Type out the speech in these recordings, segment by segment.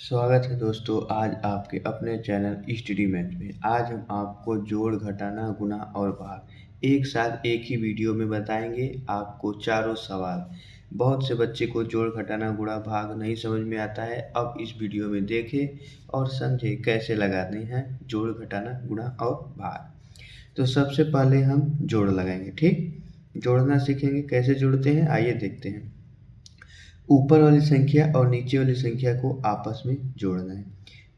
स्वागत है दोस्तों, आज आपके अपने चैनल स्टडी मैथ में। आज हम आपको जोड़, घटाना, गुणा और भाग एक साथ एक ही वीडियो में बताएंगे। आपको चारों सवाल। बहुत से बच्चे को जोड़, घटाना, गुणा, भाग नहीं समझ में आता है। अब इस वीडियो में देखें और समझें कैसे लगाने हैं जोड़, घटाना, गुणा और भाग। तो सबसे पहले हम जोड़ लगाएंगे। ठीक, जोड़ना सीखेंगे। कैसे जोड़ते हैं आइए देखते हैं। ऊपर वाली संख्या और नीचे वाली संख्या को आपस में जोड़ना है।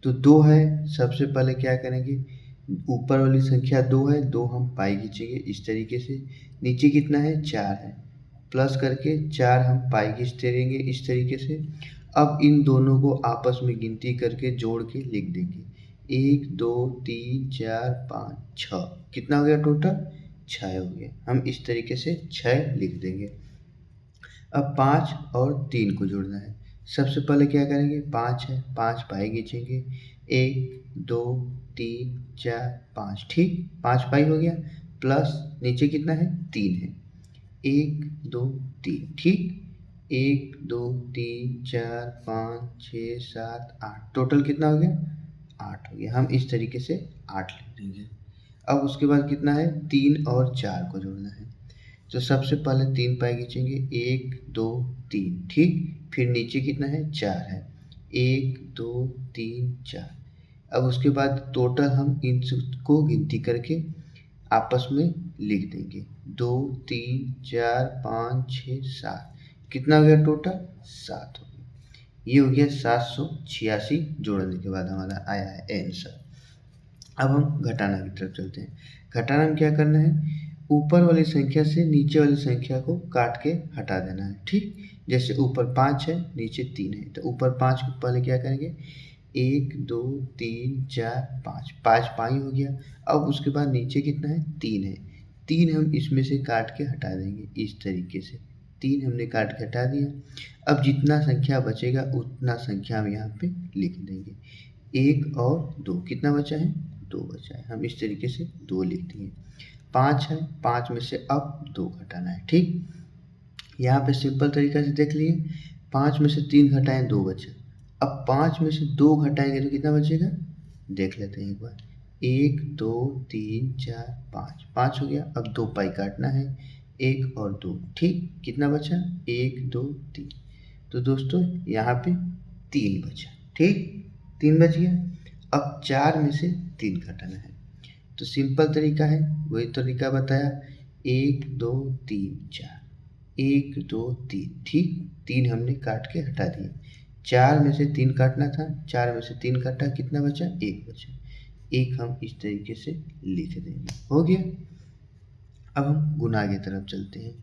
तो 2 है, सबसे पहले क्या करेंगे, ऊपर वाली संख्या 2 है, 2 हम पाई खींचेंगे इस तरीके से। नीचे कितना है, 4 है, प्लस करके 4 हम पाई खींचते रहेंगे इस तरीके से। अब इन दोनों को आपस में गिनती करके जोड़ के लिख देंगे। 1 2 3 4 5 6, कितना हो गया टोटल, 6 हो गया। हम इस तरीके से 6 लिख देंगे। अब 5 और 3 को जोड़ना है। सबसे पहले क्या करेंगे, 5 है, 5 पाई खींचेंगे। 1 2 3 4 5, ठीक, 5 पाई हो गया। प्लस नीचे कितना है, 3 है। 1 2 3, ठीक। 1 2 3 4 5 6 7 8, टोटल कितना हो गया, 8 हो गया। हम इस तरीके से 8 लिख देंगे। अब उसके बाद कितना है, 3 और 4 को जोड़ना है। तो सबसे पहले 3 पाई खींचेंगे। 1 2 3, ठीक। फिर नीचे कितना है, 4 है। 1 2 3 4। अब उसके बाद टोटल हम इन को गिनती करके आपस में लिख देंगे। 2 3 4 5 6 7, कितना हो गया टोटल, 7 हो गया। ये हो गया 786। जोड़ने के बाद हमारा आया है आंसर। अब हम घटाना की तरफ चलते हैं। घटाना में क्या करना है, ऊपर वाली संख्या से नीचे वाली संख्या को काट के हटा देना है। ठीक, जैसे ऊपर 5 है, नीचे 3 है, तो ऊपर 5 को पहले क्या करेंगे, 1 2 3 4 5, 5 पाई हो गया। अब उसके बाद नीचे कितना है, 3 है। 3 हम इसमें से काट के हटा देंगे इस तरीके से। 3 हमने काट के हटा दिया। अब जितना संख्या बचेगा उतना संख्या हम यहाँ पे लिख देंगे। 1 और 2, कितना बचा है, 2 बचा है। हम इस तरीके से 2 लिख दिए। 5 है, 5 में से अब 2 घटाना है। ठीक, यहाँ पे सिंपल तरीका से देख लिए। 5 में से 3 घटाएं, 2 बचे। अब 5 में से 2 घटाएंगे तो कितना बचेगा, देख लेते हैं एक बार। 1 2 3 4 5, 5 हो गया। अब 2 पाई काटना है, 1 और 2, ठीक। कितना बचा, 1 2 3। तो दोस्तों यहाँ पे 3 बचा, ठीक, 3 बच गया। अब 4 में से 3 घटाना है। तो सिंपल तरीका है, वही तरीका बताया। 1 2 3 4, 1 2 3, ठीक। 3 हमने काट के हटा दिए। 4 में से 3 काटना था, 4 में से 3 काटा, कितना बचा, 1 बचा। 1 हम इस तरीके से लिख देंगे, हो गया। अब हम गुणा की तरफ चलते हैं।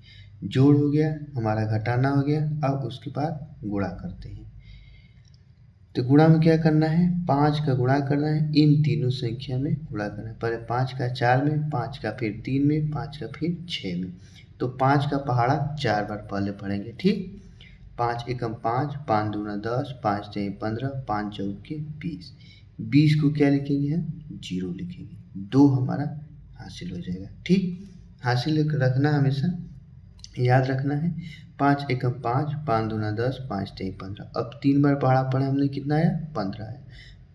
जोड़ हो गया हमारा, घटाना हो गया। अब उसके बाद गुणा करते हैं। तो गुणा में क्या करना है, 5 का गुणा करना है, इन तीनों संख्या में गुणा करना है। पहले 5 का 4 में, 5 का फिर 3 में, 5 का फिर 6 में। तो 5 का पहाड़ा 4 बार पहले पढ़ेंगे, ठीक। 5 एकम 5, 5 दूना 10, 5 तिहाई 15, 5 चौके 20। 20 को क्या लिखेंगे हम, 0 लिखेंगे। 2 हमारा हासिल हो जाएगा, ठीक। हासिल रखना, हमेशा याद रखना है। 5 एकम 5, 5 दूना 10, 5 तिहाई 15। अब 3 बार पढ़ा पढ़े हमने, कितना आया, 15 आया।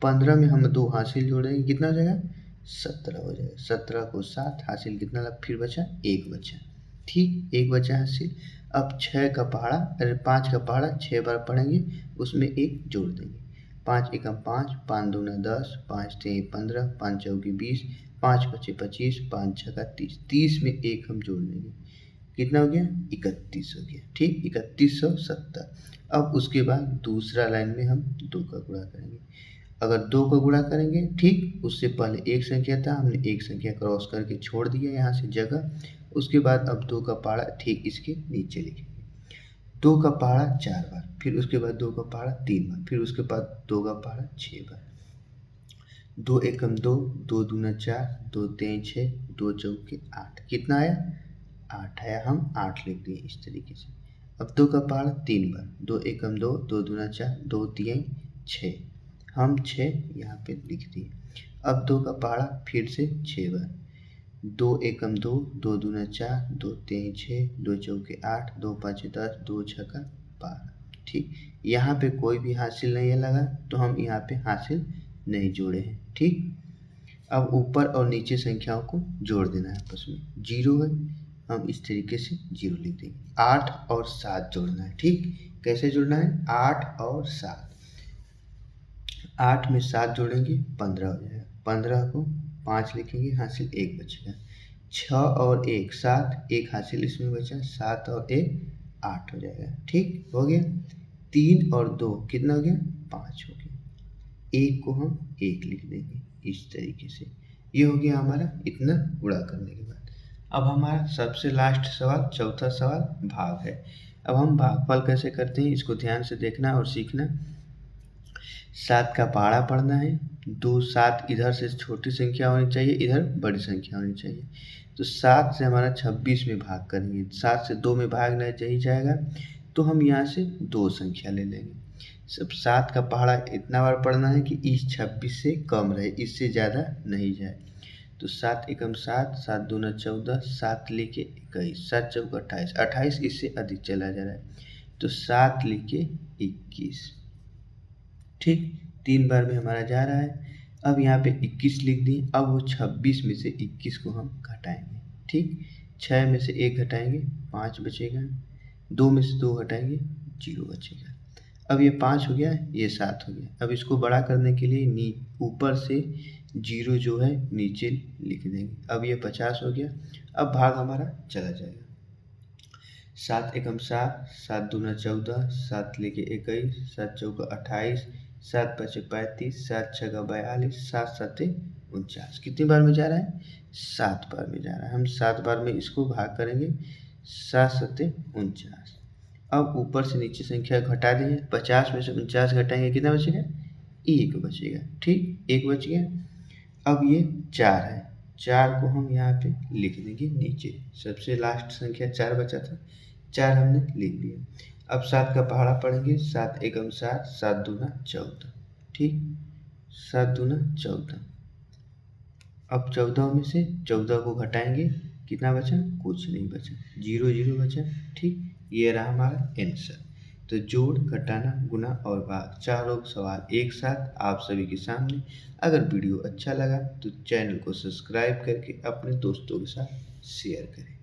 15 में हम 2 हासिल जोड़ेंगे, कितना हो जाएगा, 17 हो जाएगा। 17 को 7 हासिल, कितना लग, फिर बचा 1 बचा, ठीक, 1 बचा हासिल। अब 6 का पहाड़ा, अरे 5 का पहाड़ा 6 बार पढ़ेंगे, उसमें 1 जोड़ देंगे। 5 एकम 5, 5 दूना 10, 5 तिहाई 15, 5 चौके 20, 5 पचे 25, 5 छक्का 30। 30 में 1 हम जोड़ लेंगे, कितना हो गया, 31 हो गया, ठीक, 3170। अब उसके बाद दूसरा लाइन में हम 2 का गुणा करेंगे। अगर 2 का गुणा करेंगे, ठीक, उससे पहले एक संख्या था, हमने एक संख्या क्रॉस करके छोड़ दिया यहाँ से जगह। उसके बाद अब 2 का पहाड़ा ठीक इसके नीचे लिखेंगे। 2 का पहाड़ा 4 बार, फिर उसके बाद 2 का पहाड़ा 3 बार, फिर उसके बाद 2 का पहाड़ा 6 बार। 2 एकम 2, 2 दूना 4, 2 तिहाई 6, 2 चौके 8, कितना आया, 8 आया। हम 8 लिख दिए इस तरीके से। अब 2 का पहाड़ा 3 बार, 2 एकम 2, 2 दूना 4, 2 तिहाई 6, हम 6 यहाँ पे लिख दिए। अब 2 का पहाड़ा फिर से 6 बार, 2 एकम 2, 2 दूना 4, 2 तिहाई 6, 2 चौके 8, 2 पाँचे 10, 2 छक्का 12, ठीक। यहाँ पे कोई भी हासिल नहीं है लगा, तो हम यहाँ पे हासिल नहीं जोड़े हैं। ठीक। अब ऊपर और नीचे संख्याओं को जोड़ देना है आपस में। 0 है, हम इस तरीके से 0 लिख देंगे। 8 और 7 जोड़ना है। ठीक। कैसे जोड़ना है? 8 और 7। 8 में 7 जोड़ेंगे 15 हो जाएगा। 15 को 5 लिखेंगे, हासिल 1 बचेगा। 6 और 1 7, 1 हासिल इसमें बचा। 7 और 1 8 हो जाएगा। ठीक हो गया। 3 और 2 कितना हो गया? 5 हो गया। 1 को हम 1 लिख देंगे इस तरीके से। ये हो गया हमारा इतना गुणा करने के बाद। अब हमारा सबसे लास्ट सवाल, चौथा सवाल भाग है। अब हम भागफल कैसे करते हैं इसको ध्यान से देखना और सीखना। 7 का पहाड़ा पढ़ना है। 7 इधर से छोटी संख्या होनी चाहिए, इधर बड़ी संख्या होनी चाहिए। तो 7 से हमारा 26 में भाग करेंगे। 7 से 2 में भाग नहीं जाएगा, तो हम यहाँ से 2 संख्या ले लेंगे। सब 7 का पहाड़ा इतना बार पढ़ना है कि इस 26 से कम रहे, इससे ज़्यादा नहीं जाए। तो 7 एकम 7, 7 दूना 14, 7 लेके 21, 7 चौका 28, 28 इससे अधिक चला जा रहा है, तो 7 लेके 21। ठीक। 3 बार में हमारा जा रहा है। अब यहाँ पे 21 लिख दिए। अब वो 26 में से 21 को हम घटाएंगे। ठीक। 6 में से 1 घटाएंगे, 5 बचेगा। 2 में से 2 घटाएंगे, 0 बचेगा। अब ये 5 हो गया, ये 7 हो गया। अब इसको बड़ा करने के लिए ऊपर से 0 जो है नीचे लिख देंगे। अब ये 50 हो गया। अब भाग हमारा चला जाएगा। 7 एकम 7, 7 दूना 14, 7 लेके 21, 7 चौका 28, 7 पचे 35, 7 छका 42, 7 सते 49। कितनी बार में जा रहा है? 7 बार में जा रहा है। हम 7 बार में इसको भाग करेंगे। 7 सते 49। अब ऊपर से नीचे संख्या घटा देंगे। 50 में से 49 घटाएंगे, कितना बचेगा? 1 बचेगा। ठीक, 1 बच गया। अब ये 4 है, 4 को हम यहाँ पे लिख देंगे नीचे। सबसे लास्ट संख्या 4 बचा था, 4 हमने लिख दिया। अब 7 का पहाड़ा पढ़ेंगे। 7 एकम 7, 7 दूना 14। ठीक, 7 दूना 14। अब 14 में से 14 को घटाएंगे, कितना बचा? कुछ नहीं बचा, 0 0 बचा। ठीक, ये रहा हमारा आंसर। तो जोड़, घटाना, गुना और भाग, चारों सवाल एक साथ आप सभी के सामने। अगर वीडियो अच्छा लगा तो चैनल को सब्सक्राइब करके अपने दोस्तों के साथ शेयर करें।